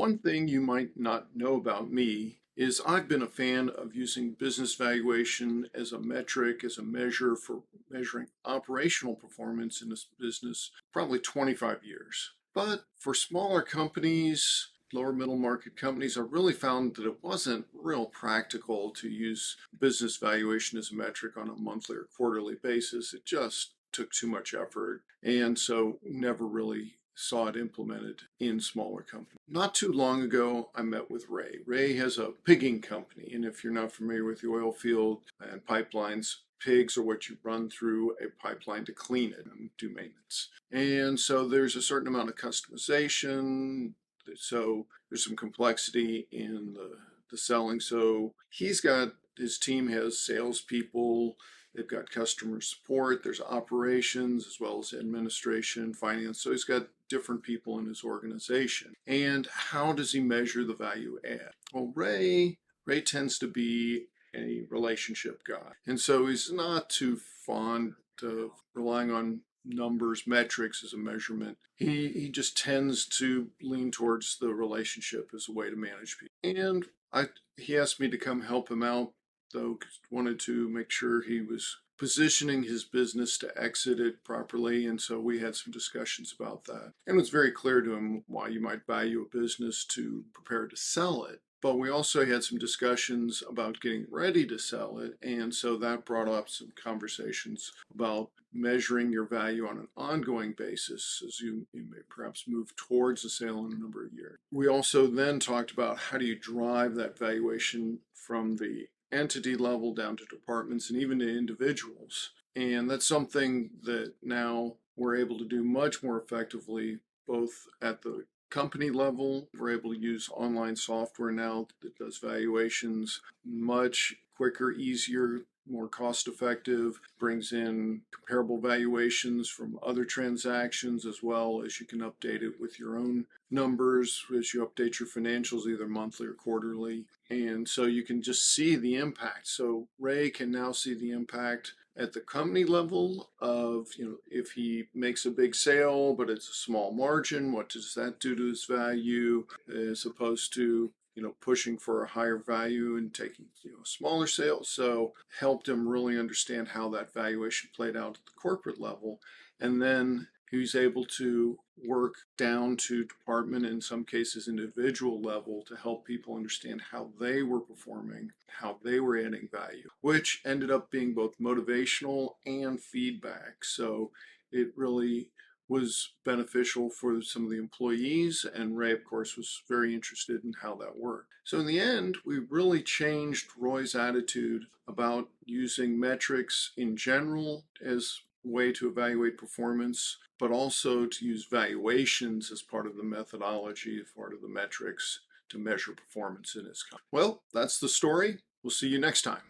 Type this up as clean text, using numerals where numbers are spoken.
One thing you might not know about me is I've been a fan of using business valuation as a metric, as a measure for measuring operational performance in a business, probably 25 years. But for smaller companies, lower middle market companies, I really found that it wasn't real practical to use business valuation as a metric on a monthly or quarterly basis. It just took too much effort, and so never really saw it implemented in smaller companies. Not too long ago, I met with Ray. Ray has a pigging company, and if you're not familiar with the oil field and pipelines, pigs are what you run through a pipeline to clean it and do maintenance. And so there's a certain amount of customization, so there's some complexity in the selling. So his team has salespeople, they've got customer support, there's operations as well as administration, finance. So he's got different people in his organization. And how does he measure the value add? Well, Ray tends to be a relationship guy. And so he's not too fond of relying on numbers, metrics as a measurement. He just tends to lean towards the relationship as a way to manage people. And he asked me to come help him out, though, wanted to make sure he was positioning his business to exit it properly. And so we had some discussions about that. And it was very clear to him why you might value a business to prepare to sell it. But we also had some discussions about getting ready to sell it. And so that brought up some conversations about measuring your value on an ongoing basis as you may perhaps move towards a sale in a number of years. We also then talked about how do you drive that valuation from the entity level down to departments and even to individuals. And that's something that now we're able to do much more effectively, both at the company level. We're able to use online software now that does valuations much quicker, easier, more cost effective, brings in comparable valuations from other transactions, as well as you can update it with your own numbers as you update your financials either monthly or quarterly. And so you can just see the impact. So Ray can now see the impact at the company level of, if he makes a big sale, but it's a small margin, what does that do to his value, as opposed to, pushing for a higher value and taking, a smaller sale. So helped him really understand how that valuation played out at the corporate level. And then he was able to work down to department, in some cases individual level, to help people understand how they were performing, how they were adding value, which ended up being both motivational and feedback. So it really was beneficial for some of the employees, and Ray, of course, was very interested in how that worked. So in the end, we really changed Roy's attitude about using metrics in general as a way to evaluate performance, but also to use valuations as part of the methodology, as part of the metrics to measure performance in his company. Well, that's the story. We'll see you next time.